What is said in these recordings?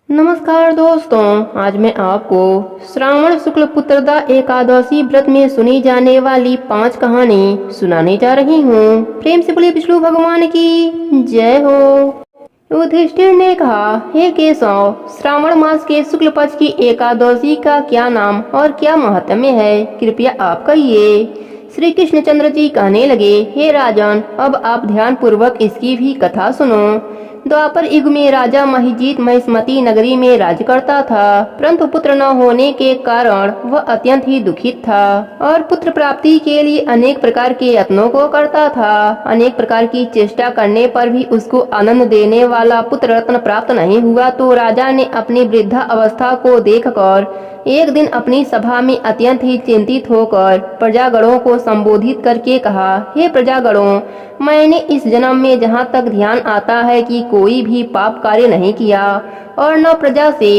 नमस्कार दोस्तों, आज मैं आपको श्रावण शुक्ल पुत्रदा एकादशी व्रत में सुनी जाने वाली 5 कहानी सुनाने जा रही हूँ। प्रेम से बोलिए विष्णु भगवान की जय हो। युधिष्ठिर ने कहा, हे केशव, श्रावण मास के शुक्ल पक्ष की एकादशी का क्या नाम और क्या महत्म्य है, कृपया आप कहिए। श्री कृष्णचंद्र जी कहने लगे, हे राजन, अब आप ध्यान पूर्वक इसकी भी कथा सुनो। द्वापर युग में राजा महिजीत महिष्मती नगरी में राज करता था, परंतु पुत्र न होने के कारण वह अत्यंत ही दुखित था और पुत्र प्राप्ति के लिए अनेक प्रकार के यत्नों को करता था। अनेक प्रकार की चेष्टा करने पर भी उसको आनंद देने वाला पुत्र रत्न प्राप्त नहीं हुआ, तो राजा ने अपनी वृद्धा अवस्था को देखकर एक दिन अपनी सभा में अत्यंत ही चिंतित होकर प्रजागणों को संबोधित करके कहा, हे प्रजागणों, मैंने इस जन्म में जहाँ तक ध्यान आता है कि कोई भी पाप कार्य नहीं किया और न प्रजा से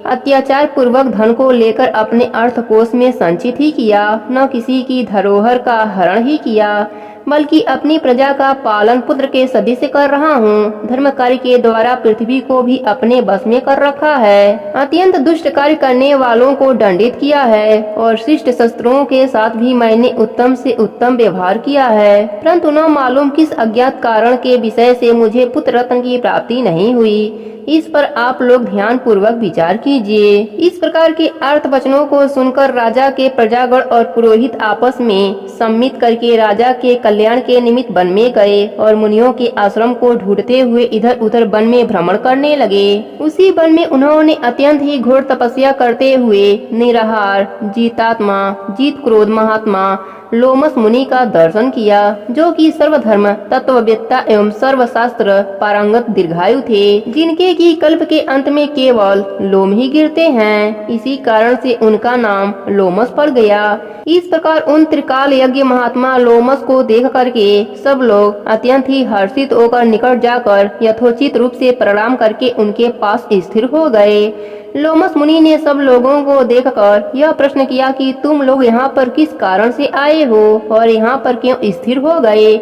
अत्याचार पूर्वक धन को लेकर अपने अर्थकोष में संचित ही किया, न किसी की धरोहर का हरण ही किया, बल्कि अपनी प्रजा का पालन पुत्र के सदस्य कर रहा हूँ। धर्म कार्य के द्वारा पृथ्वी को भी अपने बस में कर रखा है। अत्यंत दुष्ट कार्य करने वालों को दंडित किया है और शिष्ट शस्त्रों के साथ भी मैंने उत्तम से उत्तम व्यवहार किया है, परंतु न मालूम किस अज्ञात कारण के विषय से मुझे पुत्र रत्न की प्राप्ति नहीं हुई। इस पर आप लोग ध्यान पूर्वक विचार कीजिए। इस प्रकार के अर्थ वचनों को सुनकर राजा के प्रजागण और पुरोहित आपस में सम्मित करके राजा के कल्याण के निमित्त वन में गए और मुनियों के आश्रम को ढूंढते हुए इधर उधर वन में भ्रमण करने लगे। उसी वन में उन्होंने अत्यंत ही घोर तपस्या करते हुए निराहार जीतात्मा जीत क्रोध महात्मा लोमस मुनि का दर्शन किया, जो कि सर्वधर्म तत्ववेत्ता एवं सर्वशास्त्र पारंगत दीर्घायु थे, जिनके की कल्प के अंत में केवल लोम ही गिरते हैं। इसी कारण से उनका नाम लोमस पड़ गया। इस प्रकार उन त्रिकाल यज्ञ महात्मा लोमस को देख करके सब लोग अत्यंत ही हर्षित होकर निकट जाकर यथोचित रूप से प्रणाम करके उनके पास स्थिर हो गए। लोमस मुनि ने सब लोगों को देखकर यह प्रश्न किया कि तुम लोग यहाँ पर किस कारण से आए हो और यहाँ पर क्यों स्थिर हो गए।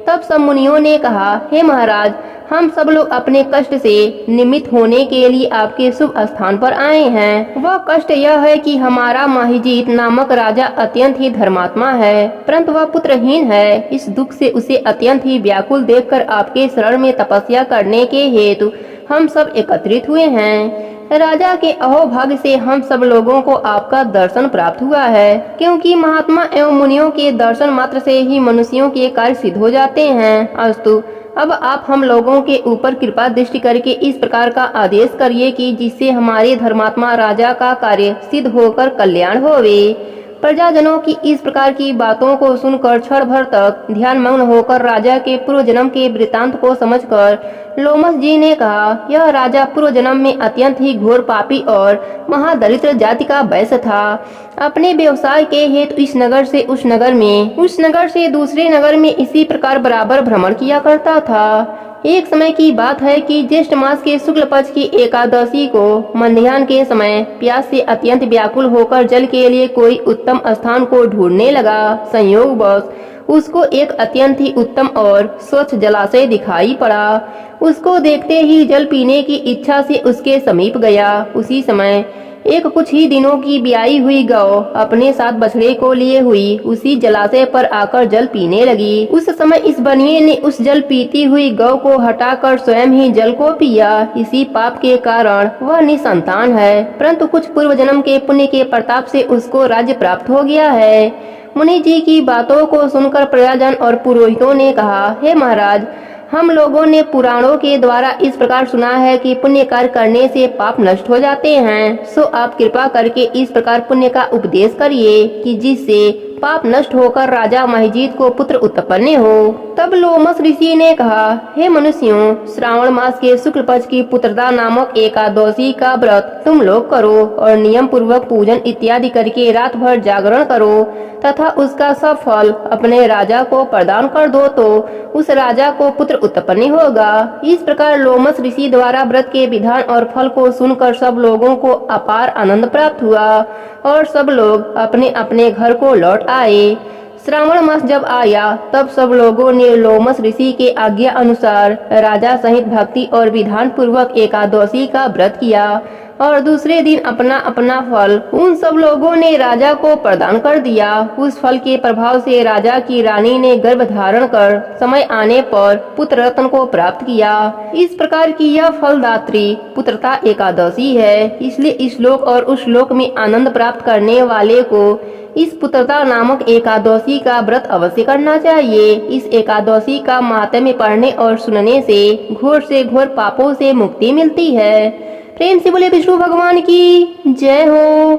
तब सब मुनियों ने कहा, हे महाराज, हम सब लोग अपने कष्ट से निमित्त होने के लिए आपके शुभ स्थान पर आए हैं। वह कष्ट यह है कि हमारा महिजीत नामक राजा अत्यंत ही धर्मात्मा है, परंतु वह पुत्रहीन है। इस दुख से उसे अत्यंत ही व्याकुल देखकर आपके शरण में तपस्या करने के हेतु हम सब एकत्रित हुए हैं। राजा के अहोभाग्य से हम सब लोगों को आपका दर्शन प्राप्त हुआ है, क्योंकि महात्मा एवं मुनियों के दर्शन मात्र से ही मनुष्यों के कार्य सिद्ध हो जाते हैं। अस्तु, अब आप हम लोगों के ऊपर कृपा दृष्टि करके इस प्रकार का आदेश करिए कि जिससे हमारे धर्मात्मा राजा का कार्य सिद्ध होकर कल्याण होवे। प्रजाजनों की इस प्रकार की बातों को सुनकर क्षण भर तक ध्यान मग्न होकर राजा के पूर्व जन्म के वृतांत को समझकर लोमस जी ने कहा, यह राजा पूर्व जन्म में अत्यंत ही घोर पापी और महादरिद्र जाति का वैश्य था। अपने व्यवसाय के हेतु इस नगर से उस नगर में, उस नगर से दूसरे नगर में इसी प्रकार बराबर भ्रमण किया करता था। एक समय की बात है कि ज्येष्ठ मास के शुक्ल पक्ष की एकादशी को मध्याह्न के समय प्यास से अत्यंत व्याकुल होकर जल के लिए कोई उत्तम स्थान को ढूंढने लगा। संयोगवश उसको एक अत्यंत ही उत्तम और स्वच्छ जलाशय दिखाई पड़ा। उसको देखते ही जल पीने की इच्छा से उसके समीप गया। उसी समय एक कुछ ही दिनों की ब्याई हुई गौ अपने साथ बछड़े को लिए हुई उसी जलाशय पर आकर जल पीने लगी। उस समय इस बनिए ने उस जल पीती हुई गौ को हटाकर स्वयं ही जल को पिया। इसी पाप के कारण वह निसंतान है, परंतु कुछ पूर्व जन्म के पुण्य के प्रताप से उसको राज्य प्राप्त हो गया है। मुनि जी की बातों को सुनकर प्रजाजन और पुरोहितों ने कहा, हे महाराज, हम लोगों ने पुराणों के द्वारा इस प्रकार सुना है कि पुण्य कार्य करने से पाप नष्ट हो जाते हैं, सो आप कृपा करके इस प्रकार पुण्य का उपदेश करिए कि जिससे पाप नष्ट होकर राजा महिजीत को पुत्र उत्पन्न हो। तब लोमस ऋषि ने कहा, हे मनुष्यों, श्रावण मास के शुक्ल पक्ष की पुत्रदा नामक एकादशी का व्रत तुम लोग करो और नियम पूर्वक पूजन इत्यादि करके रात भर जागरण करो तथा उसका सब फल अपने राजा को प्रदान कर दो, तो उस राजा को पुत्र उत्पन्न होगा। इस प्रकार लोमस ऋषि द्वारा व्रत के विधान और फल को सुनकर सब लोगों को अपार आनंद प्राप्त हुआ और सब लोग अपने अपने घर को लौट आए। श्रावण मास जब आया तब सब लोगों ने लोमस ऋषि के आज्ञा अनुसार राजा सहित भक्ति और विधान पूर्वक एकादशी का व्रत किया और दूसरे दिन अपना अपना फल उन सब लोगों ने राजा को प्रदान कर दिया। उस फल के प्रभाव से राजा की रानी ने गर्भ धारण कर समय आने पर पुत्र रत्न को प्राप्त किया। इस प्रकार की यह फलदात्री पुत्रता एकादशी है। इसलिए इस लोक और उस लोक में आनंद प्राप्त करने वाले को इस पुत्रता नामक एकादशी का व्रत अवश्य करना चाहिए। इस एकादशी का महात्म्य पढ़ने और सुनने से घोर पापों से मुक्ति मिलती है। प्रेम से बोले विष्णु भगवान की जय हो।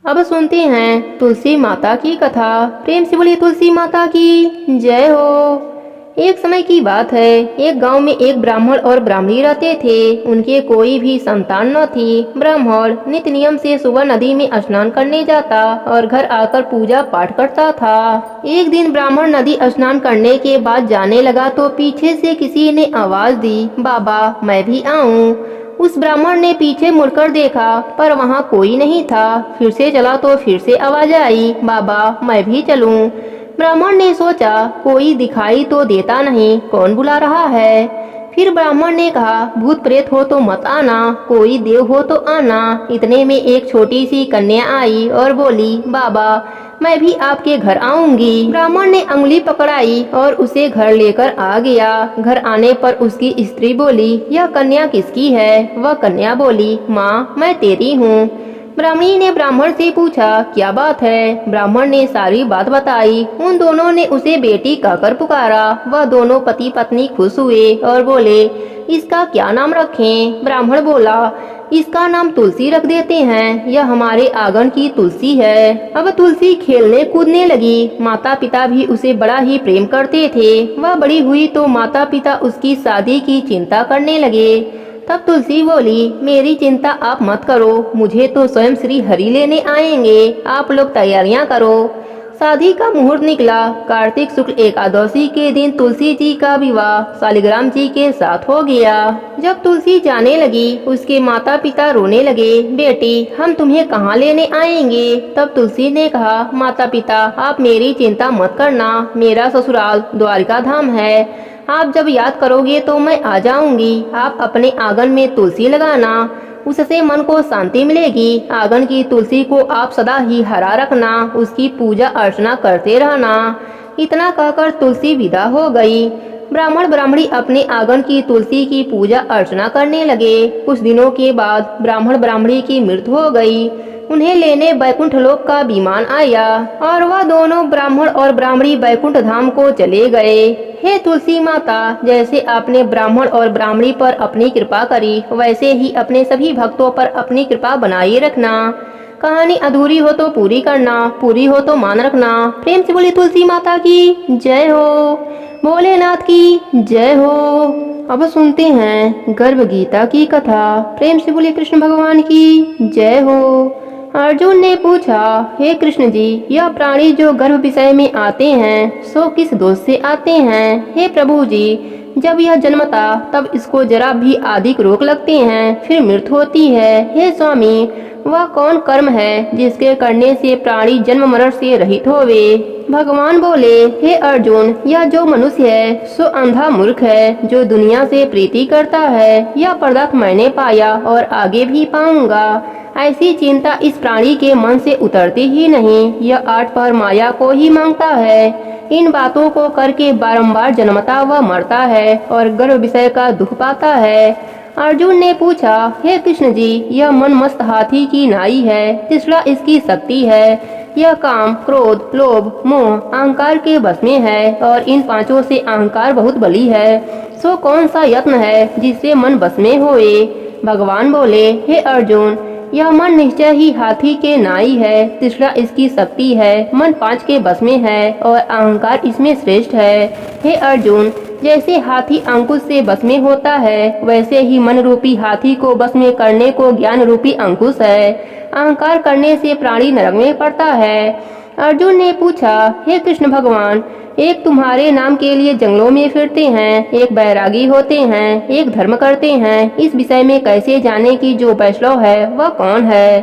अब सुनते हैं तुलसी माता की कथा। प्रेम से बोले तुलसी माता की जय हो। एक समय की बात है, एक गांव में एक ब्राह्मण और ब्राह्मणी रहते थे। उनके कोई भी संतान न थी। ब्राह्मण नित्य नियम से सुबह नदी में स्नान करने जाता और घर आकर पूजा पाठ करता था। एक दिन ब्राह्मण नदी स्नान करने के बाद जाने लगा तो पीछे से किसी ने आवाज दी, बाबा मैं भी आऊं। उस ब्राह्मण ने पीछे मुड़कर देखा पर वहाँ कोई नहीं था। फिर से चला तो फिर से आवाज आई, बाबा मैं भी चलूं। ब्राह्मण ने सोचा कोई दिखाई तो देता नहीं, कौन बुला रहा है। फिर ब्राह्मण ने कहा, भूत प्रेत हो तो मत आना, कोई देव हो तो आना। इतने में एक छोटी सी कन्या आई और बोली, बाबा मैं भी आपके घर आऊंगी। ब्राह्मण ने अंगुली पकड़ाई और उसे घर लेकर आ गया। घर आने पर उसकी स्त्री बोली, यह कन्या किसकी है? वह कन्या बोली, माँ मैं तेरी हूँ। ब्राह्मणी ने ब्राह्मण से पूछा, क्या बात है? ब्राह्मण ने सारी बात बताई। उन दोनों ने उसे बेटी कहकर पुकारा। वह दोनों पति पत्नी खुश हुए और बोले, इसका क्या नाम रखें? ब्राह्मण बोला, इसका नाम तुलसी रख देते हैं, यह हमारे आंगन की तुलसी है। अब तुलसी खेलने कूदने लगी। माता पिता भी उसे बड़ा ही प्रेम करते थे। वह बड़ी हुई तो माता पिता उसकी शादी की चिंता करने लगे। तब तुलसी बोली, मेरी चिंता आप मत करो, मुझे तो स्वयं श्री हरि लेने आएंगे, आप लोग तैयारियां करो। शादी का मुहूर्त निकला। कार्तिक शुक्ल एकादशी के दिन तुलसी जी का विवाह शालिग्राम जी के साथ हो गया। जब तुलसी जाने लगी उसके माता पिता रोने लगे, बेटी हम तुम्हें कहाँ लेने आएंगे? तब तुलसी ने कहा, माता पिता आप मेरी चिंता मत करना, मेरा ससुराल द्वारिका धाम है। आप जब याद करोगे तो मैं आ जाऊंगी। आप अपने आंगन में तुलसी लगाना, उससे मन को शांति मिलेगी। आंगन की तुलसी को आप सदा ही हरा रखना, उसकी पूजा अर्चना करते रहना। इतना कहकर तुलसी विदा हो गई। ब्राह्मण ब्राह्मणी अपने आंगन की तुलसी की पूजा अर्चना करने लगे। कुछ दिनों के बाद ब्राह्मण ब्राह्मणी की मृत्यु हो गई। उन्हें लेने बैकुंठ लोक का विमान आया और वह दोनों ब्राह्मण और ब्राह्मणी बैकुंठ धाम को चले गए। हे तुलसी माता, जैसे आपने ब्राह्मण और ब्राह्मणी पर अपनी कृपा करी वैसे ही अपने सभी भक्तों पर अपनी कृपा बनाए रखना। कहानी अधूरी हो तो पूरी करना, पूरी हो तो मान रखना। प्रेम से बोली तुलसी माता की जय हो, भोलेनाथ की जय हो। अब सुनते हैं गर्भ गीता की कथा। प्रेम से बोली कृष्ण भगवान की जय हो। अर्जुन ने पूछा, हे कृष्ण जी, यह प्राणी जो गर्भ विषय में आते हैं सो किस दोष से आते हैं? हे प्रभु जी, जब यह जन्मता तब इसको जरा भी अधिक रोग लगते हैं, फिर मृत्यु होती है। हे स्वामी, वह कौन कर्म है जिसके करने से प्राणी जन्म मरण से रहित होवे? भगवान बोले, हे अर्जुन, यह जो मनुष्य है सो अंधा मूर्ख है, जो दुनिया से प्रीति करता है। यह पदार्थ मैंने पाया और आगे भी पाऊंगा, ऐसी चिंता इस प्राणी के मन से उतरती ही नहीं। यह आठ पहर माया को ही मांगता है। इन बातों को करके बारंबार जन्मता व मरता है और गर्भ विषय का दुख पाता है। अर्जुन ने पूछा, हे कृष्ण जी, यह मन मस्त हाथी की नाई है, तीसरा इसकी शक्ति है। यह काम, क्रोध, लोभ, मोह, अहंकार के बस में है और इन पांचों से अहंकार बहुत बली है। सो कौन सा यत्न है जिससे मन बस में होए? भगवान बोले, हे अर्जुन, यह मन निश्चय ही हाथी के नाई है, तीसरा इसकी शक्ति है, मन पांच के बस में है और अहंकार इसमें श्रेष्ठ है। हे अर्जुन, जैसे हाथी अंकुश से बस में होता है वैसे ही मन रूपी हाथी को बस में करने को ज्ञान रूपी अंकुश है। अहंकार करने से प्राणी नरक में पड़ता है। अर्जुन ने पूछा, हे कृष्ण भगवान, एक तुम्हारे नाम के लिए जंगलों में फिरते हैं, एक बैरागी होते हैं, एक धर्म करते हैं, इस विषय में कैसे जाने की जो वैष्णव है वह कौन है?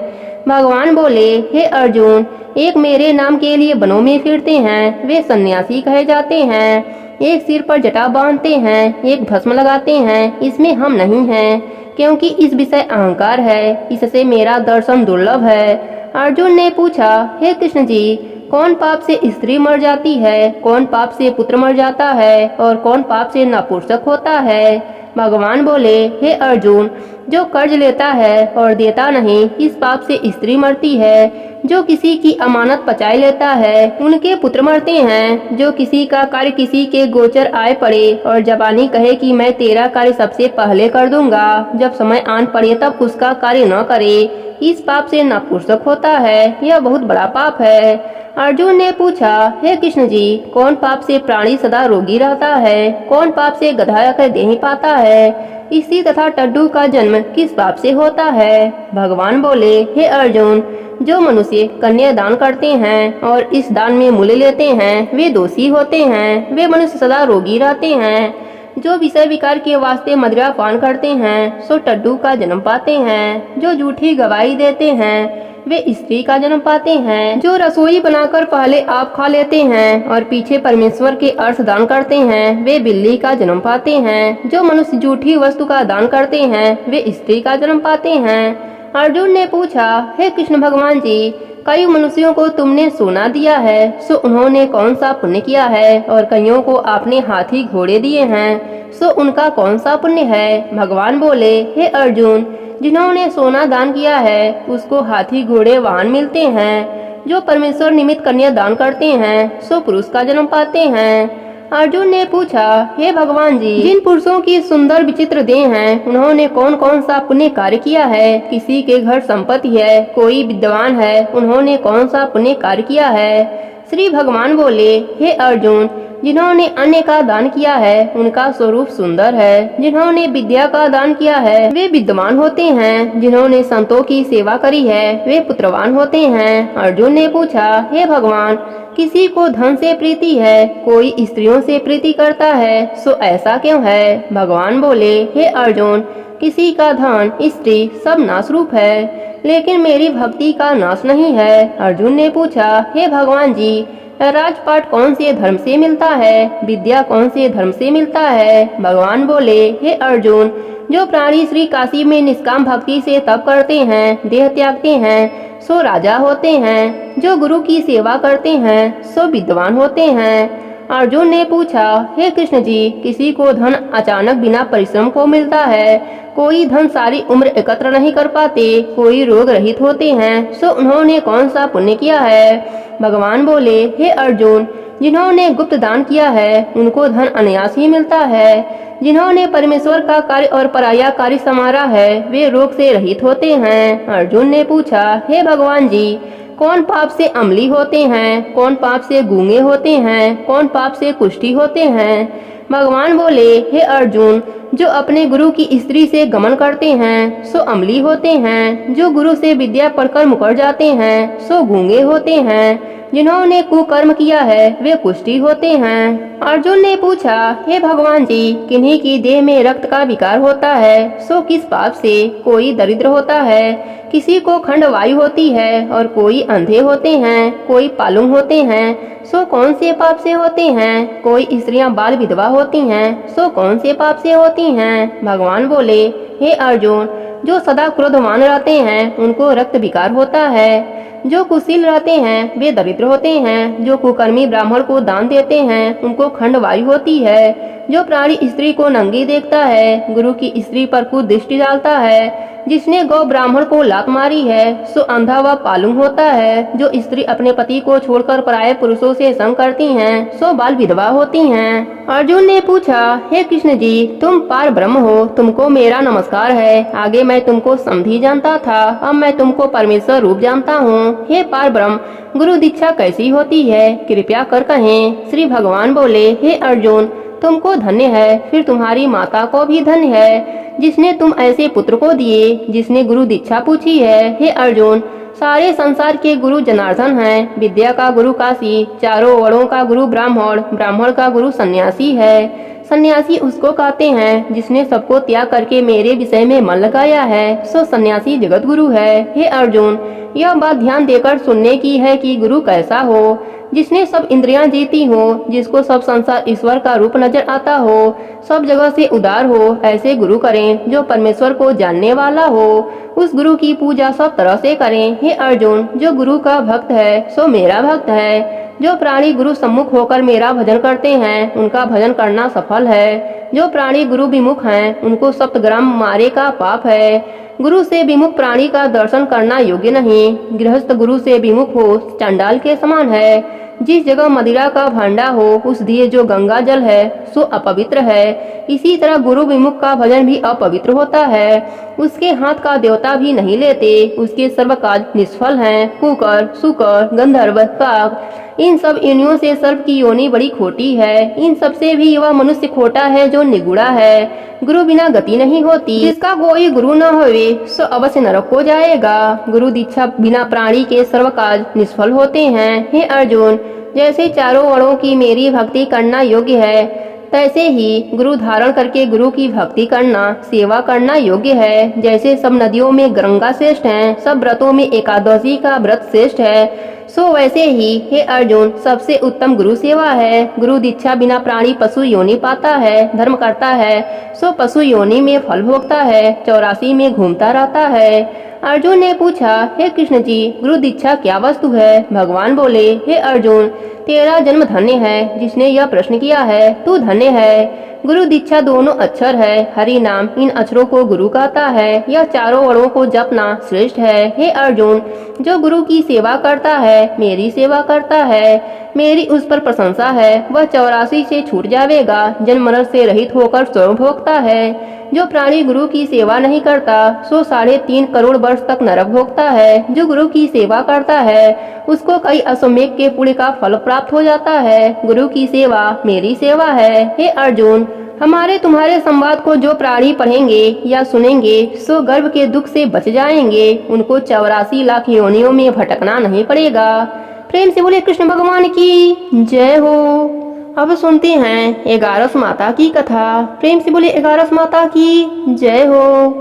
भगवान बोले, हे अर्जुन, एक मेरे नाम के लिए वनों में फिरते हैं, वे सन्यासी कहे जाते हैं। एक सिर पर जटा बांधते हैं, एक भस्म लगाते हैं, इसमें हम नहीं हैं, क्योंकि इस विषय अहंकार है, इससे मेरा दर्शन दुर्लभ है। अर्जुन ने पूछा, हे कृष्ण जी, कौन पाप से स्त्री मर जाती है, कौन पाप से पुत्र मर जाता है और कौन पाप से नपुंसक होता है? भगवान बोले, हे अर्जुन, जो कर्ज लेता है और देता नहीं, इस पाप से स्त्री मरती है। जो किसी की अमानत पचाए लेता है, उनके पुत्र मरते हैं। जो किसी का कार्य किसी के गोचर आए पड़े और जबानी कहे कि मैं तेरा कार्य सबसे पहले कर दूंगा, जब समय आन पड़े तब उसका कार्य न करे, इस पाप से नपुंसक होता है। यह बहुत बड़ा पाप है। अर्जुन ने पूछा, हे कृष्ण जी, कौन पाप से प्राणी सदा रोगी रहता है, कौन पाप से गधा कर देह पाता है? इसी तथा टड्डू का जन्म किस पाप से होता है? भगवान बोले, हे अर्जुन, जो मनुष्य कन्या दान करते हैं और इस दान में मूल्य लेते हैं, वे दोषी होते हैं, वे मनुष्य सदा रोगी रहते हैं। जो विषय विकार के वास्ते मदिरा पान करते हैं, सो टड्डू का जन्म पाते हैं। जो झूठी गवाही देते हैं, वे स्त्री का जन्म पाते हैं। जो रसोई बनाकर पहले आप खा लेते हैं और पीछे परमेश्वर के अर्थ दान करते हैं, वे बिल्ली का जन्म पाते हैं। जो मनुष्य झूठी वस्तु का दान करते हैं, वे स्त्री का जन्म पाते हैं। अर्जुन ने पूछा, हे कृष्ण भगवान जी, कई मनुष्यों को तुमने सोना दिया है, सो उन्होंने कौन सा पुण्य किया है? और कईयों को आपने हाथी घोड़े दिए हैं, सो उनका कौन सा पुण्य है? भगवान बोले, हे अर्जुन, जिन्होंने सोना दान किया है, उसको हाथी घोड़े वाहन मिलते हैं। जो परमेश्वर निमित्त कन्या दान करते हैं, सो पुरुष का जन्म पाते हैं। अर्जुन ने पूछा, हे भगवान जी, जिन पुरुषों की सुंदर विचित्र देह हैं, उन्होंने कौन कौन सा पुण्य कार्य किया है? किसी के घर संपत्ति है, कोई विद्वान है, उन्होंने कौन सा पुण्य कार्य किया है? श्री भगवान बोले, हे अर्जुन, जिन्होंने अन्न का दान किया है, उनका स्वरूप सुंदर है। जिन्होंने विद्या का दान किया है, वे विद्वान होते हैं। जिन्होंने संतों की सेवा करी है, वे पुत्रवान होते हैं। अर्जुन ने पूछा, हे भगवान, किसी को धन से प्रीति है, कोई स्त्रियों से प्रीति करता है, सो ऐसा क्यों है? भगवान बोले, हे अर्जुन, किसी का धन, स्त्री सब नाश रूप है, लेकिन मेरी भक्ति का नाश नहीं है। अर्जुन ने पूछा, हे भगवान जी, राजपाट कौन से धर्म से मिलता है, विद्या कौन से धर्म से मिलता है? भगवान बोले, हे अर्जुन, जो प्राणी श्री काशी में निष्काम भक्ति से तप करते हैं, देह त्यागते हैं, सो राजा होते हैं। जो गुरु की सेवा करते हैं, सो विद्वान होते हैं। अर्जुन ने पूछा, हे कृष्ण जी, किसी को धन अचानक बिना परिश्रम को मिलता है, कोई धन सारी उम्र एकत्र नहीं कर पाते, कोई रोग रहित होते हैं, सो उन्होंने कौन सा पुण्य किया है? भगवान बोले, हे अर्जुन, जिन्होंने गुप्त दान किया है, उनको धन अनायास ही मिलता है। जिन्होंने परमेश्वर का कार्य और पराया कार्य संवारा है, वे रोग से रहित होते हैं। अर्जुन ने पूछा, हे भगवान जी, कौन पाप से अम्ली होते हैं, कौन पाप से गूंगे होते हैं, कौन पाप से कुष्ठी होते हैं? भगवान बोले, हे अर्जुन, जो अपने गुरु की स्त्री से गमन करते हैं, सो अम्ली होते हैं। जो गुरु से विद्या पढ़कर मुकर जाते हैं, सो गूंगे होते हैं। जिन्होंने कुकर्म किया है, वे कुष्ठी होते हैं। अर्जुन ने पूछा, हे भगवान जी, किन्हीं की देह में रक्त का विकार होता है, सो किस पाप से? कोई दरिद्र होता है, किसी को खंड वायु होती है, और कोई अंधे होते हैं, कोई पालुंग होते हैं, सो कौन से पाप से होते हैं? कोई स्त्रियां बाल विधवा होती हैं, सो कौन से पाप से होती हैं? भगवान बोले, हे अर्जुन, जो सदा क्रोधवान रहते हैं, उनको रक्त विकार होता है। जो कुशील रहते हैं, वे दरिद्र होते हैं। जो कुकर्मी ब्राह्मण को दान देते हैं, उनको खंड वायु होती है। जो प्राणी स्त्री को नंगी देखता है, गुरु की स्त्री पर कुदृष्टि डालता है, जिसने गौ ब्राह्मण को लात मारी है, सो अंधा व पालुंग होता है। जो स्त्री अपने पति को छोड़कर पराये पुरुषों से संग करती हैं, सो बाल विधवा होती हैं। अर्जुन ने पूछा, हे कृष्ण जी, तुम पार ब्रह्म हो, तुमको मेरा नमस्कार है। आगे मैं तुमको समधी जानता था, अब मैं तुमको परमेश्वर रूप जानता हूँ। हे पार ब्रह्म, गुरु दीक्षा कैसी होती है, कृपया कर कहें। श्री भगवान बोले, हे अर्जुन, तुमको धन्य है, फिर तुम्हारी माता को भी धन्य है, जिसने तुम ऐसे पुत्र को दिए, जिसने गुरु दीक्षा पूछी है। हे अर्जुन, सारे संसार के गुरु जनार्दन हैं। विद्या का गुरु काशी, चारों वर्णों का गुरु ब्राह्मण, ब्राह्मण का गुरु सन्यासी है। सन्यासी उसको कहते हैं जिसने सबको त्याग करके मेरे विषय में मन लगाया है, सो सन्यासी जगत गुरु है। हे अर्जुन, यह बात ध्यान देकर सुनने की है कि गुरु कैसा हो। जिसने सब इंद्रियां जीती हो, जिसको सब संसार ईश्वर का रूप नजर आता हो, सब जगह से उदार हो, ऐसे गुरु करें। जो परमेश्वर को जानने वाला हो, उस गुरु की पूजा सब तरह से करें। हे अर्जुन, जो गुरु का भक्त है सो मेरा भक्त है। जो प्राणी गुरु सम्मुख होकर मेरा भजन करते हैं, उनका भजन करना सफल है। जो प्राणी गुरु विमुख हैं, उनको सप्तग्राम मारे का पाप है। गुरु से विमुख प्राणी का दर्शन करना योग्य नहीं। गृहस्थ गुरु से विमुख हो, चंडाल के समान है। जिस जगह मदिरा का भांडा हो, उस दिए जो गंगा जल है सो अपवित्र है। इसी तरह गुरु विमुख का भजन भी अपवित्र होता है। उसके हाथ का देवता भी नहीं लेते, उसके सर्व काज निष्फल हैं। कुकर, शुकर, गंधर्व, काक, इन सब योनियों से सर्प की योनि बड़ी खोटी है। इन सब से भी वह मनुष्य खोटा है जो निगुड़ा है। गुरु बिना गति नहीं होती। जिसका कोई गुरु न होवे सो अवश्य नरक को जाएगा। गुरु दीक्षा बिना प्राणी के सर्व काज निष्फल होते हैं। हे अर्जुन, जैसे चारों वर्णों की मेरी भक्ति करना योग्य है, तैसे ही गुरु धारण करके गुरु की भक्ति करना, सेवा करना योग्य है। जैसे सब नदियों में गंगा श्रेष्ठ है, सब व्रतों में एकादशी का व्रत श्रेष्ठ है, सो वैसे ही हे अर्जुन, सबसे उत्तम गुरु सेवा है। गुरु दीक्षा बिना प्राणी पशु योनि पाता है, धर्म करता है, सो पशु योनि में फल भोगता है, 84 में घूमता रहता है। अर्जुन ने पूछा, हे कृष्ण जी, गुरु दीक्षा क्या वस्तु है? भगवान बोले, हे अर्जुन, तेरा जन्म धन्य है। जिसने यह प्रश्न किया है, तू धन्य है। गुरु दीक्षा दोनों अक्षर है, हरि नाम, इन अक्षरों को गुरु कहता है। यह चारों वर्णों को जपना श्रेष्ठ है। हे अर्जुन, जो गुरु की सेवा करता है, मेरी सेवा करता है, मेरी उस पर प्रशंसा है, वह 84 से छूट जाएगा, जन्म मरण से रहित होकर स्वर्ग भोगता है। जो प्राणी गुरु की सेवा नहीं करता, सो 3.5 करोड़ वर्ष तक नरक भोगता है। जो गुरु की सेवा करता है, उसको कई अश्वमेघ के पुण्य का फल प्राप्त हो जाता है। गुरु की सेवा मेरी सेवा है। हे अर्जुन, हमारे तुम्हारे संवाद को जो प्राणी पढ़ेंगे या सुनेंगे, सो गर्भ के दुख से बच जाएंगे। उनको 84 लाख योनियों में भटकना नहीं पड़ेगा। प्रेम से बोले कृष्ण भगवान की जय हो। अब सुनते हैं 11 माता की कथा। प्रेम से बोले 11 माता की जय हो।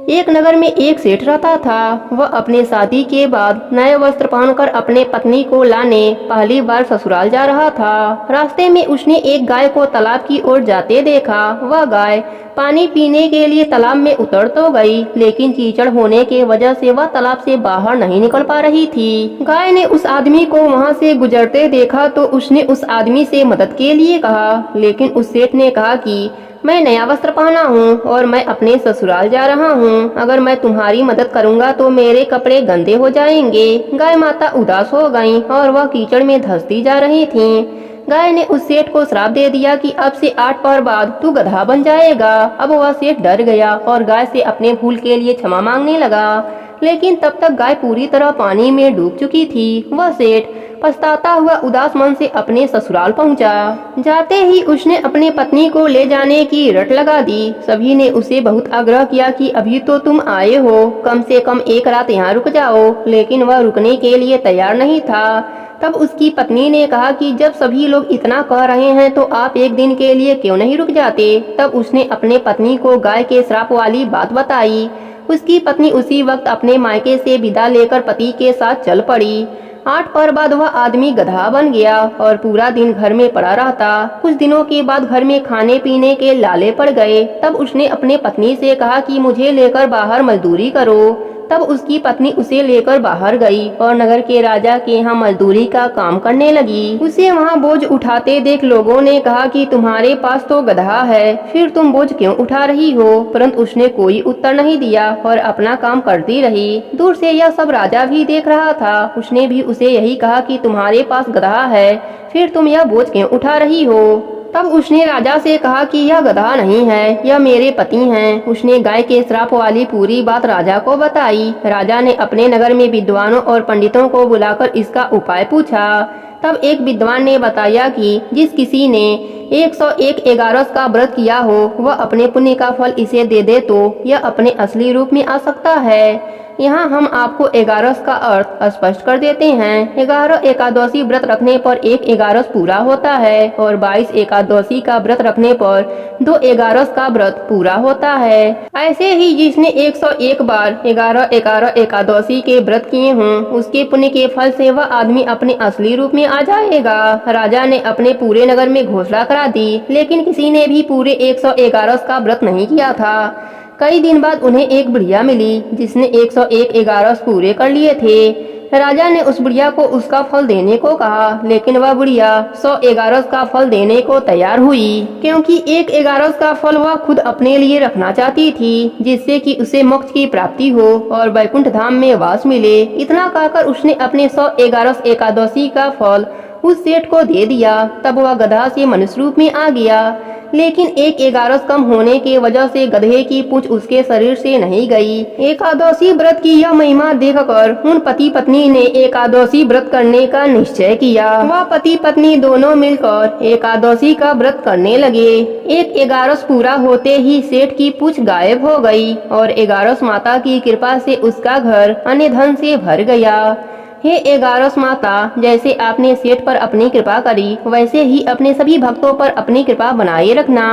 एक नगर में एक सेठ रहता था। वह अपने शादी के बाद नए वस्त्र पहनकर अपने पत्नी को लाने पहली बार ससुराल जा रहा था। रास्ते में उसने एक गाय को तालाब की ओर जाते देखा। वह गाय पानी पीने के लिए तालाब में उतर तो गई, लेकिन कीचड़ होने के वजह से वह तालाब से बाहर नहीं निकल पा रही थी। गाय ने उस आदमी को वहां से गुजरते देखा तो उसने उस आदमी से मदद के लिए कहा, लेकिन उस सेठ ने कहा कि मैं नया वस्त्र पहना हूँ और मैं अपने ससुराल जा रहा हूँ। अगर मैं तुम्हारी मदद करूँगा तो मेरे कपड़े गंदे हो जाएंगे। गाय माता उदास हो गईं और वह कीचड़ में धंसती जा रही थीं। गाय ने उस सेठ को श्राप दे दिया कि अब से 8 पहर बाद तू गधा बन जाएगा। अब वह सेठ डर गया और गाय से अपने भूल के लिए क्षमा मांगने लगा, लेकिन तब तक गाय पूरी तरह पानी में डूब चुकी थी। वह सेठ पछताता हुआ उदास मन से अपने ससुराल पहुंचा। जाते ही उसने अपनी पत्नी को ले जाने की रट लगा दी। सभी ने उसे बहुत आग्रह किया कि अभी तो तुम आए हो, कम से कम एक रात यहाँ रुक जाओ, लेकिन वह रुकने के लिए तैयार नहीं था। तब उसकी पत्नी ने कहा कि जब सभी लोग इतना कह रहे हैं तो आप एक दिन के लिए क्यों नहीं रुक जाते। तब उसने अपने पत्नी को गाय के श्राप वाली बात बताई। उसकी पत्नी उसी वक्त अपने मायके से विदा लेकर पति के साथ चल पड़ी। 8 पहर बाद वह आदमी गधा बन गया और पूरा दिन घर में पड़ा रहता। कुछ दिनों के बाद घर में खाने पीने के लाले पड़ गए। तब उसने अपने पत्नी से कहा कि मुझे लेकर बाहर मजदूरी करो। तब उसकी पत्नी उसे लेकर बाहर गई और नगर के राजा के यहाँ मजदूरी का काम करने लगी। उसे वहाँ बोझ उठाते देख लोगों ने कहा कि तुम्हारे पास तो गधा है, फिर तुम बोझ क्यों उठा रही हो। परंतु उसने कोई उत्तर नहीं दिया और अपना काम करती रही। दूर से यह सब राजा भी देख रहा था। उसने भी उसे यही कहा कि तुम्हारे पास गधा है, फिर तुम यह बोझ क्यों उठा रही हो। तब उसने राजा से कहा कि यह गधा नहीं है, यह मेरे पति हैं। उसने गाय के श्राप वाली पूरी बात राजा को बताई। राजा ने अपने नगर में विद्वानों और पंडितों को बुलाकर इसका उपाय पूछा। तब एक विद्वान ने बताया कि जिस किसी ने 101 11 का व्रत किया हो, वह अपने पुण्य का फल इसे दे दे तो यह अपने असली रूप में आ सकता है। यहाँ हम आपको 11 का अर्थ स्पष्ट कर देते हैं। 11 एकादशी व्रत रखने पर 1 11 पूरा होता है और 22 एकादशी का व्रत रखने पर 2 11 का व्रत पूरा होता है। ऐसे ही जिसने 101 बार 11 एकादशी के व्रत किए हों, उसके पुण्य के फल से वह आदमी अपने असली रूप में आ जाएगा। राजा ने अपने पूरे नगर में घोषणा करा दी, लेकिन किसी ने भी पूरे 111 का व्रत नहीं किया था। कई दिन बाद उन्हें एक बुढ़िया मिली जिसने 101 11 पूरे कर लिए थे। राजा ने उस बुढ़िया को उसका फल देने को कहा, लेकिन वह बुढ़िया 100 11 का फल देने को तैयार हुई, क्योंकि 1 11 का फल वह खुद अपने लिए रखना चाहती थी, जिससे कि उसे मोक्ष की प्राप्ति हो और वैकुंठ धाम में वास मिले। इतना कहकर उसने अपने 100 11 एकादशी का फल उस सेठ को दे दिया। तब वह गधा से मनुष्य रूप में आ गया, लेकिन 1 11 कम होने के वजह से गधे की पूंछ उसके शरीर से नहीं गई। एकादशी व्रत की यह महिमा देखकर उन पति पत्नी ने एकादशी व्रत करने का निश्चय किया। वह पति पत्नी दोनों मिलकर एकादशी का व्रत करने लगे। 1 11 पूरा होते ही सेठ की पूंछ गायब हो गई और 11 माता की कृपा से उसका घर अन्य धन से भर गया। हे 11 माता, जैसे आपने सेठ पर अपनी कृपा करी, वैसे ही अपने सभी भक्तों पर अपनी कृपा बनाए रखना।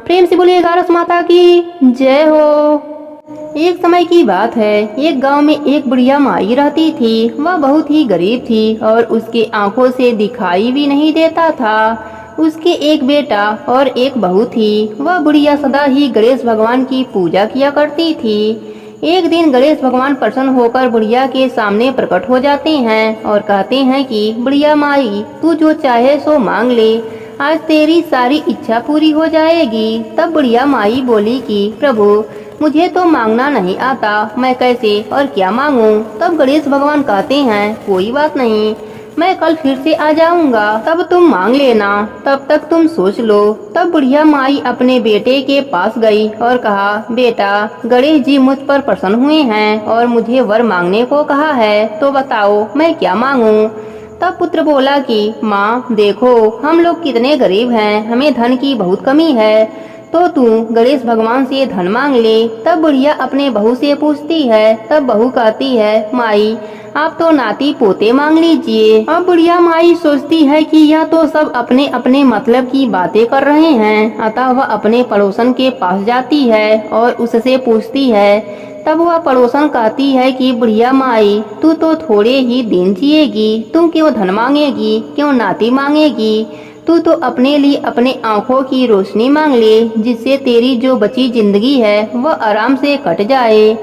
प्रेम से बोले 11 माता की जय हो। एक समय की बात है, एक गांव में एक बुढ़िया माई रहती थी। वह बहुत ही गरीब थी और उसके आंखों से दिखाई भी नहीं देता था। उसके एक बेटा और एक बहू थी। वह बुढ़िया सदा ही गणेश भगवान की पूजा किया करती थी। एक दिन गणेश भगवान प्रसन्न होकर बुढ़िया के सामने प्रकट हो जाते हैं और कहते हैं कि बुढ़िया माई, तू जो चाहे सो मांग ले, आज तेरी सारी इच्छा पूरी हो जाएगी। तब बुढ़िया माई बोली कि प्रभु, मुझे तो मांगना नहीं आता, मैं कैसे और क्या मांगूं। तब गणेश भगवान कहते हैं कोई बात नहीं, मैं कल फिर से आ जाऊंगा, तब तुम मांग लेना, तब तक तुम सोच लो। तब बुढ़िया माई अपने बेटे के पास गई और कहा, बेटा, गणेश जी मुझ पर प्रसन्न हुए हैं और मुझे वर मांगने को कहा है, तो बताओ मैं क्या मांगूं। तब पुत्र बोला कि माँ देखो, हम लोग कितने गरीब हैं, हमें धन की बहुत कमी है, तो तू गणेश भगवान से धन मांग ले। तब बुढ़िया अपने बहू से पूछती है। तब बहू कहती है, माई आप तो नाती पोते मांग लीजिए। अब बुढ़िया माई सोचती है कि यह तो सब अपने अपने मतलब की बातें कर रहे हैं, अतः वह अपने पड़ोसन के पास जाती है और उससे पूछती है। तब वह पड़ोसन कहती है कि बुढ़िया माई, तू तो थोड़े ही दिन जिएगी, तुम क्यों धन मांगेगी, क्यों नाती मांगेगी, तू तो अपने लिए अपने आँखों की रोशनी मांग ले, जिससे तेरी जो बची जिंदगी है वह आराम से कट जाए।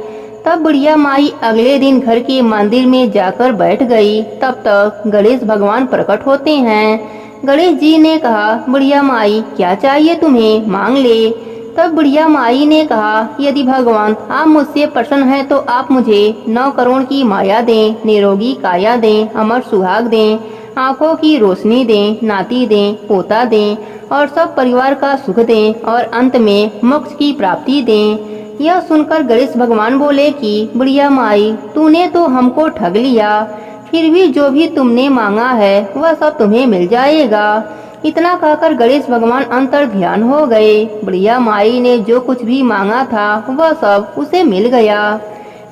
तब बुढ़िया माई अगले दिन घर के मंदिर में जाकर बैठ गई। तब तक गणेश भगवान प्रकट होते हैं। गणेश जी ने कहा, बुढ़िया माई क्या चाहिए तुम्हें, मांग ले। तब बुढ़िया माई ने कहा, यदि भगवान आप मुझसे प्रसन्न हैं तो आप मुझे 9 करोड़ की माया दें, निरोगी काया दें, अमर सुहाग दें, आँखों की रोशनी दें, नाती दें, पोता दें और सब परिवार का सुख दें और अंत में मोक्ष की प्राप्ति दें। यह सुनकर गणेश भगवान बोले कि बुढ़िया माई, तूने तो हमको ठग लिया, फिर भी जो भी तुमने मांगा है वह सब तुम्हें मिल जाएगा। इतना कहकर गणेश भगवान अंतर ध्यान हो गए। बुढ़िया माई ने जो कुछ भी मांगा था वह सब उसे मिल गया।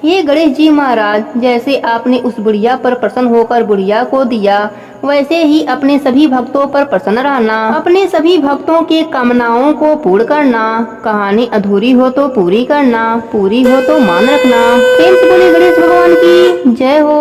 हे गणेश जी महाराज, जैसे आपने उस बुढ़िया पर प्रसन्न होकर बुढ़िया को दिया, वैसे ही अपने सभी भक्तों पर प्रसन्न रहना, अपने सभी भक्तों के कामनाओं को पूर्ण करना। कहानी अधूरी हो तो पूरी करना, पूरी हो तो मान रखना। प्रेम से बोले गणेश भगवान की जय हो।